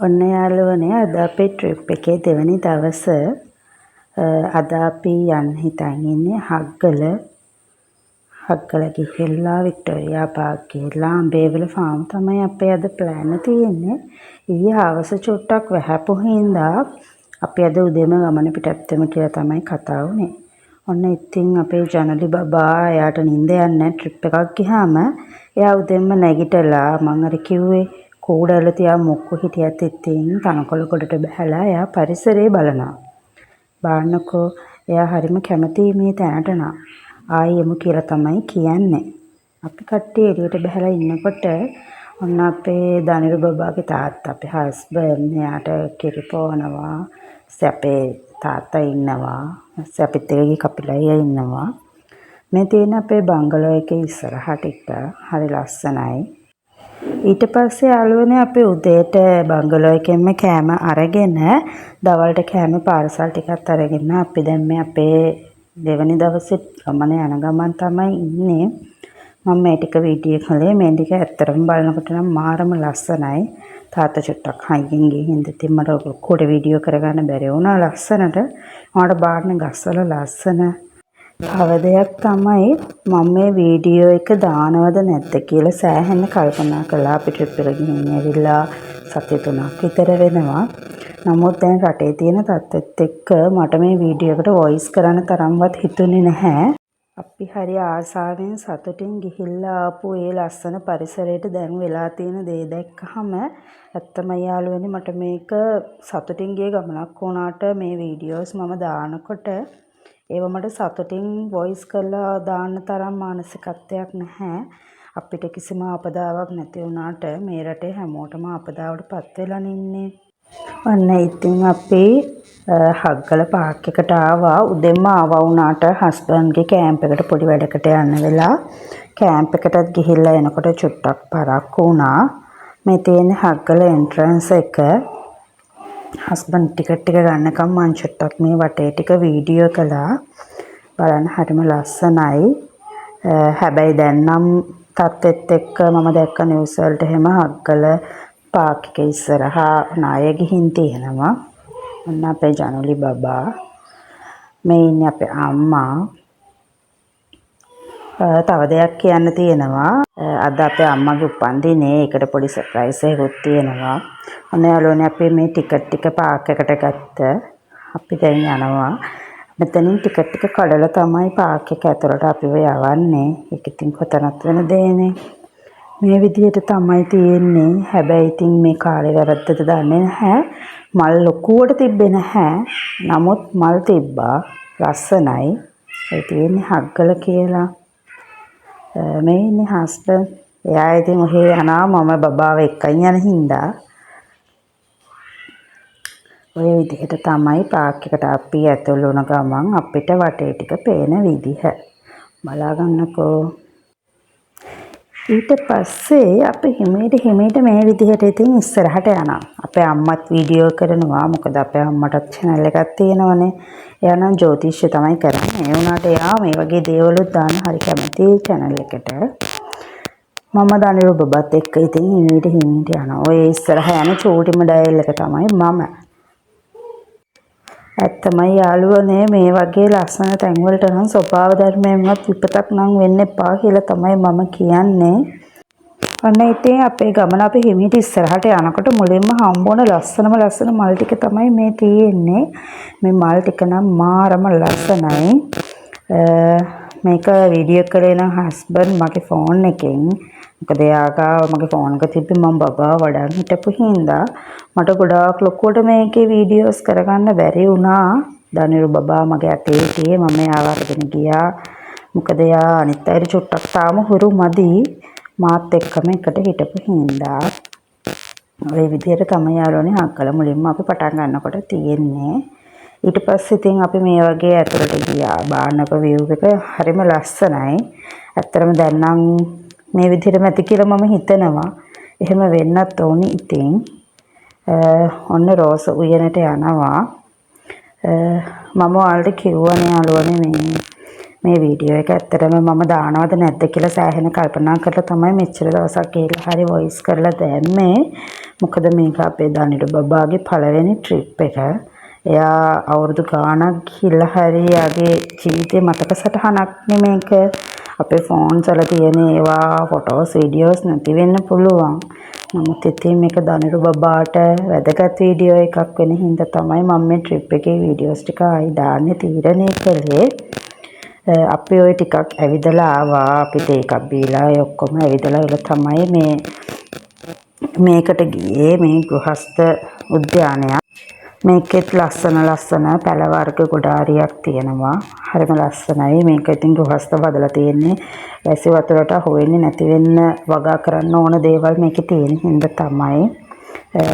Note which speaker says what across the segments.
Speaker 1: ඔන්න යාළුවනේ අද අපේ ට්‍රිප් එකේ දෙවැනි දවස. අද අපි යන්න හිතන් ඉන්නේ හග්ගල. හග්ගල ගිහිල්ලා වික්ටෝරියා පාර්ක් ගිහිල්ලා අඹේවල ෆාම් තමයි අපේ අද ප්ලෑන් තියෙන්නේ. ඊයේ හවස චුට්ටක් වැහැපු හින්දා අපි අද උදේම ගමන පිටත් වෙමු කියලා තමයි කතා වුනේ. ඔන්න ඉතින් අපේ ජනලි බබා එයාට නිින්ද යන්නේ ට්‍රිප් එකක් ගියාම එයා උදේම නැගිටලා මං අර කිව්වේ කූඩල තියා මොක්කු හිටියත් ඉතින් තනකොළ ගොඩට බහැලා එයා පරිසරය බලනවා. බලන්නකෝ එයා හරිම කැමතියි මේ තැනට නා. ආයෙම කියලා තමයි කියන්නේ. අපි කට්ටිය එළියට බහැලා ඉන්නකොට ඔන්න අපේ දනිරු බබාගේ තාත්තා අපේ හස්බන්ඩ් එයාට කිරිපොවනවා. අපේ තාත්තා ඉන්නවා. අපිත් එක්ක කපිලයි ඉන්නවා. මේ තියෙන අපේ බංගලෝ එකේ ඉස්සරහට එක හරි ලස්සනයි. ඊට පස්සේ යාළුවනේ අපි උදේට බංගලෝ එකෙන්ම කෑම අරගෙන දවල්ට කෑම පාර්සල් ටිකක් අරගෙන අපි දැන් මේ අපේ දෙවැනි දවසේ ගමන යන ගමන් තමයි ඉන්නේ. මම මේ ටික වීඩියෝ කළේ මේ ටික ඇත්තටම බලනකොට නම් මාරම ලස්සනයි. තාත්තා චුට්ටක් හයියෙන් ගිහින් ඉතින් මට ඔක්කොට වීඩියෝ කරගන්න බැරි වුණා ලස්සනට. මට බාන්න ගස්වල ලස්සන. තව දෙයක් තමයි මම මේ වීඩියෝ එක දානවද නැද්ද කියලා සෑහෙන කල්පනා කළා. අපි ට්‍රිප් එක ගිහින් ඇවිල්ලා සති 3ක් විතර වෙනවා. නමුත් දැන් රටේ තියෙන තත්ත්වෙත් එක්ක මට මේ වීඩියෝ එකට වොයිස් කරන්න තරම්වත් හිතුනේ නැහැ. අපි හරි ආසාවෙන් සතුටින් ගිහිල්ලා ආපු ඒ ලස්සන පරිසරයට දැන් වෙලා තියෙන දේ දැක්කහම ඇත්තම යාළුවනේ මට මේක සතුටින් ගිය ගමනක් වුණාට මේ වීඩියෝස් මම දානකොට ඒව මට සතුටින් වොයිස් කරලා දාන්න තරම් මානසිකත්වයක් නැහැ. අපිට කිසිම ආපදාවක් නැති වුණාට මේ රටේ හැමෝටම ආපදාවට පත් වෙලා ඉන්නේ. ඔන්න ඉතින් අපි හග්ගල පාර්ක් එකට ආවා. උදෙන්ම ආවා වුණාට හස්බන්ඩ්ගේ කැම්ප් එකට පොඩි වැඩකට යන්න වෙලා කැම්ප් එකටත් ගිහිල්ලා එනකොට චුට්ටක් පරක්කු වුණා. මේ තියෙන හග්ගල එන්ට්‍රන්ස් එක. හස්බන්ඩ් ටිකට් එක ගන්නකම් මං චුට්ටක් මේ වටේ ටික වීඩියෝ කළා. බලන්න හරිම ලස්සනයි. හැබැයි දැන් නම් තත්ත්වෙත් එක්ක මම දැක්ක නිවුස් වලට එහෙම හග්ගල පාර්ක් එකේ ඉස්සරහා ණය ගිහින් තියෙනවා. ඔන්න අපේ ජනලි බබා. මේ ඉන්නේ අපේ අම්මා. තව දෙයක් කියන්න තියෙනවා. අද අපේ අම්මගේ උපන්දිනේ. ඒකට පොඩි සර්ප්‍රයිස් එකක් තියෙනවා. ඔන්න යාළුවනේ අපි මේ ටිකට් ටික පාර්ක් එකට ගත්ත. අපි දැන් යනවා. මෙතනින් ටිකට් ටික කඩලා තමයි පාර්ක් එක ඇතුළට අපිව යවන්නේ. ඒක ඉතින් කොතනත් වෙන දෙන්නේ. මේ විදිහට තමයි තියෙන්නේ. හැබැයි ඉතින් මේ කාලේ වැරද්දද දන්නේ නැහැ. මල් ලොකුවට තිබ්බේ නැහැ. නමුත් මල් තිබ්බා. ලස්සනයි. ඒ තියෙන්නේ හග්ගල කියලා. මේ ඉන්නේ හස්බන්ඩ්. එයා ඉතින් ඔහේ යනවා මම බබාව එක්කන් යන හින්දා. ඔය විදිහට තමයි පාර්ක් එකට අපි ඇතුළු වුණ ගමන් අපිට වටේ ටික පේන විදිහ. බලා ගන්නකෝ. ඊට පස්සේ අපි හිමීට මේ විදිහට ඉතින් ඉස්සරහට යනවා. අපේ අම්මත් වීඩියෝ කරනවා. මොකද අපේ අම්මටත් channel එකක් තියෙනවනේ. එයා නම් ජ්‍යොතිෂ්‍ය තමයි කරන්නේ. ඒ වුණාට එයා මේ වගේ දේවලුත් දාන්න හරි කැමතියි channel එකට. මම දනිරු බබත් එක්ක ඉතින් හිමීට යනවා. ඔය ඉස්සරහ යන චූටිම ඩයල් එක තමයි මම. ඇත්තමයි යාළුවනේ මේ වගේ ලස්සන තැන්වලට නම් ස්වභාව ධර්මයෙන්වත් විපතක් නම් වෙන්න එපා කියලා තමයි මම කියන්නේ. අන්න ඉතින් අපේ ගමන අපි හිමීට ඉස්සරහට යනකොට මුලින්ම හම්බුන ලස්සන මල් ටික තමයි මේ තියෙන්නේ. මේ මල් ටික නම් මාරම ලස්සනයි. මේක වීඩියෝ කරේ නම් හස්බන්ඩ් මගේ ෆෝන් එකෙන්. මොකද එයාගා මගේ ෆෝන් එක තිබ්බේ මම බබා වඩන් හිටපු හින්දා මට ගොඩාක් ලොකුවට මේකේ වීඩියෝස් කරගන්න බැරි වුණා. දනිරු බබා මගේ අතේ හිටියේ. මම එයාව අරගෙන ගියා. මොකද එයා අනිත් අයට චුට්ටක් තාම හුරු මදි. මාත් එක්කම එකට හිටපු හින්දා. ඔය විදිහට තමයි යාළුවනේ හග්ගල මුලින්ම අපි පටන් ගන්නකොට තියෙන්නේ. ඊට පස්සේ ඉතින් අපි මේ වගේ ඇතුළට ගියා. බානක view එක හරිම ලස්සනයි. ඇත්තටම දැන් නම් මේ විදිහටම ඇති කියලා මම හිතනවා. එහෙම වෙන්නත් ඕනි ඉතින්. ඔන්න රෝස උයනට යනවා. මම ඔයාලට කිව්වනේ යාළුවනේ මේ වීඩියෝ එක ඇත්තටම මම දානවද නැද්ද කියලා සෑහෙන කල්පනා කරලා තමයි මෙච්චර දවසක් ගිහලා හරි වොයිස් කරලා දැම්මේ. මොකද මේක අපේ දනිඩු බබාගේ පළවෙනි ට්‍රිප් එක. එයා අවුරුදු ගාණක් ගිහිල්ලා හරි යාගේ ජීවිතේ මතක සටහනක් මේක. අපේ ෆෝන්ස් වල තියෙන ඒවා ෆොටෝස් වීඩියෝස් නැති වෙන්න පුළුවන්. නමුත් ඉතින් මේක දනිඩු බබාට වැදගත් වීඩියෝ එකක් වෙන හින්දා තමයි මම මේ ට්‍රිප් එකේ වීඩියෝස් ටික ආයි දාන්න තීරණය කළේ. අපි ওই ටිකක් ඇවිදලා ආවා. අපිට එකක් බීලා ඒ ඔක්කොම ඇවිදලා ඉල තමයි මේකට ගියේ. මේ ගෘහස්ත උද්‍යානයක්. මේකෙත් ලස්සන පැල වර්ග ගොඩාරියක් තියෙනවා. හරිම ලස්සනයි. මේක ඉතින් ගෘහස්ත බදලා තියෙන්නේ වැසි වතුරට හොවෙන්නේ නැති වෙන්න වගා කරන්න ඕන දේවල් මේකේ තියෙන හින්දා තමයි.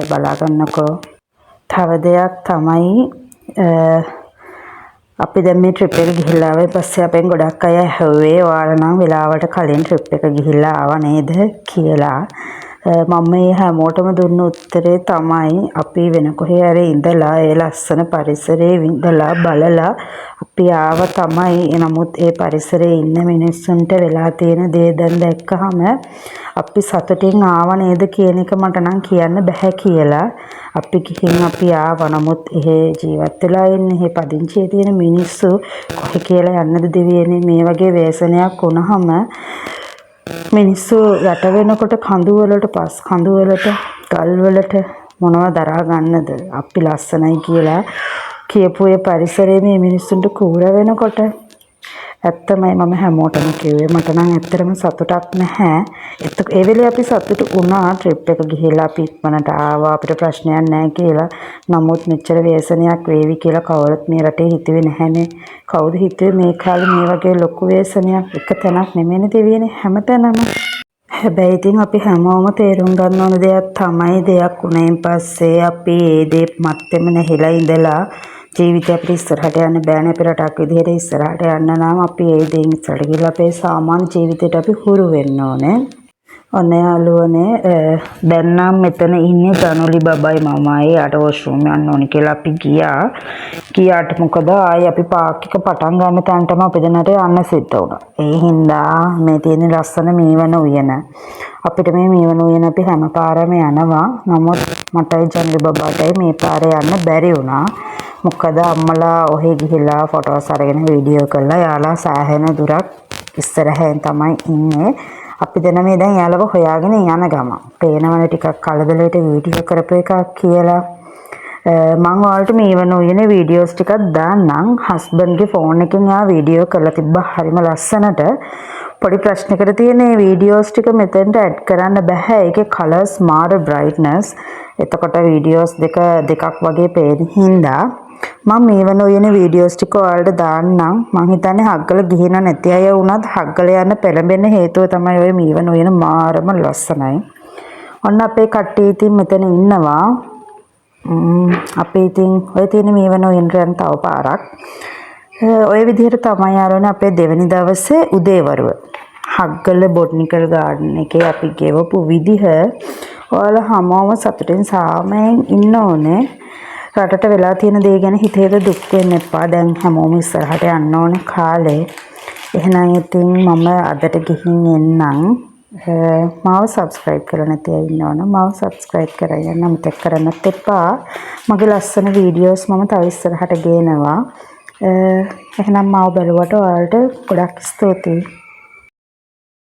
Speaker 1: බලා ගන්නකෝ. තව දෙයක් තමයි අපි දැන් මේ ට්‍රිප් එක ගිහිල්ලා ආවේ. පස්සේ අපෙන් ගොඩක් අය ඇහුවේ ඔයාලා නම් වෙලාවට කලින් ට්‍රිප් එක ගිහිල්ලා ආවා නේද කියලා. මම මේ හැමෝටම දුන්න උත්තරේ තමයි අපි වෙන කොහේ හරි ඉඳලා ඒ ලස්සන පරිසරයේ ඉඳලා බලලා අපි ආව තමයි. නමුත් ඒ පරිසරයේ ඉන්න මිනිස්සුන්ට වෙලා තියෙන දේ දැන් දැක්කහම අපි සතුටින් ආව නේද කියන එක මට නම් කියන්න බෑ කියලා. අපි ගිහින් අපි ආව. නමුත් එහෙ ජීවත් වෙලා ඉන්නේ එහෙ පදිංචියේ තියෙන මිනිස්සු කොහේ කියලා යන්නද දෙවියනේ. මේ වගේ ව්‍යසනයක් වුණාම මිනිස්සු යට වෙනකොට කඳු වලට පස් කඳු වලට ගල් වලට මොනවද දරා ගන්නද? අපි ලස්සනයි කියලා කියපු ඒ පරිසරයේ මේ මිනිස්සුන්ට කූර වෙනකොට ඇත්තමයි මම හැමෝටම කිව්වේ මට නම් ඇත්තටම සතුටක් නැහැ. ඒ වෙලේ අපි සතුටු වුණා ට්‍රිප් එක ගිහිල්ලා අපි ඉක්මනට ආවා අපිට ප්‍රශ්නයක් නැහැ කියලා. නමුත් මෙච්චර ව්‍යසනයක් වේවි කියලා කවුරුත් මේ රටේ හිතුවේ නැහැනේ. කවුද හිතුවේ මේ කාලේ මේ වගේ ලොකු ව්‍යසනයක් එක තැනක් නෙමෙයිනේ තියෙන්නේ හැමතැනම. හැබැයි ඉතින් අපි හැමෝම තේරුම් ගන්න ඕන දෙයක් තමයි දෙයක් උණෙන් පස්සේ අපි ඒ දේ මත්තෙම නැහිලා ඉඳලා ජීවිතය අපිට ඉස්සරහට යන්න බෑනේ. අපේ රටක් විදිහට ඉස්සරහට යන්න නම් අපි ඒ දේන් ඉස්සරහට ගිහලා අපේ සාමාන්‍ය ජීවිතයට අපි හුරු වෙන්න ඕනේ. ඔන්න යාළුවනේ දැන් නම් මෙතන ඉන්නේ ජනුලි බබයි මමයි. යාට වොෂ්රූම් යන්න ඕනි කියලා අපි ගියාට මොකද ආයි අපි පාක් එක පටන් ගන්න තැනටම අපි දෙන්නට යන්න සිද්ධ වුණා. ඒ හින්දා මේ තියෙන ලස්සන මීවන උයන අපිට මේ මීවන උයන අපි හැම පාරම යනවා. නමුත් මටයි ජනුලි බබාටයි මේ පාරේ යන්න බැරි වුණා. මොකද අම්මලා ඔහෙ ගිහිල්ලා ෆොටෝස් අරගෙන වීඩියෝ කරලා යාලා සෑහෙන දුරක් ඉස්සරහෙන් තමයි ඉන්නේ. අපි දැන් මේ දැන් යාළුව හොයාගෙන යන ගම. පේනවනේ ටිකක් කලබලයට වීඩියෝ කරපු එකක් කියලා. මම ඔයාලට මේ වෙන උයනේ වීඩියෝස් ටිකක් දාන්නම්. හස්බන්ඩ්ගේ ෆෝන් එකෙන් ආ වීඩියෝ කරලා තිබ්බා හරිම ලස්සනට. පොඩි ප්‍රශ්නයකට තියෙන මේ වීඩියෝස් ටික මෙතෙන්ට ඇඩ් කරන්න බෑ. ඒකේ කලර්ස් මාර බ්‍රයිට්නස්. එතකොට වීඩියෝස් දෙකක් වගේ පේන හින්දා මම මේ වෙන උයනේ වීඩියෝස් ටික ඔයාලට දාන්නම්. මං හිතන්නේ හග්ගල ගිහින නැති අය වුණත් හග්ගල යන්න පෙළඹෙන්න හේතුව තමයි ඔය මේ වෙන උයන මාරම ලස්සනයි. ඔන්න අපේ කට්ටිය ඉතින් මෙතන ඉන්නවා. අපි ඉතින් ඔය තියෙන මේ වෙන උයනට යන තව පාරක්. ඔය විදිහට තමයි යාළුවනේ අපේ දෙවෙනි දවසේ උදේවරුව හග්ගල බොටනිකල් ගාඩන් එකේ අපි ගෙවපු විදිහ ඔයාලා හැමෝම සතුටින් සාමයෙන් ඉන්න ඕනේ. රටට වෙලා තියෙන දේ ගැන හිතේද දුක් වෙන්න එපා. දැන් හැමෝම ඉස්සරහට යන්න ඕනේ කාලේ. එහෙනම් ඉතින් මම අදට ගිහින් එන්නම්. මාව සබ්ස්ක්‍රයිබ් කරලා නැති අය ඉන්නවනම් මාව සබ්ස්ක්‍රයිබ් කරගන්න අමතක කරන්නත් එපා. මගේ ලස්සන වීඩියෝස් මම තව ඉස්සරහට ගේනවා. එහෙනම් මාව බලුවට ඔයාලට ගොඩක් ස්තුතියි.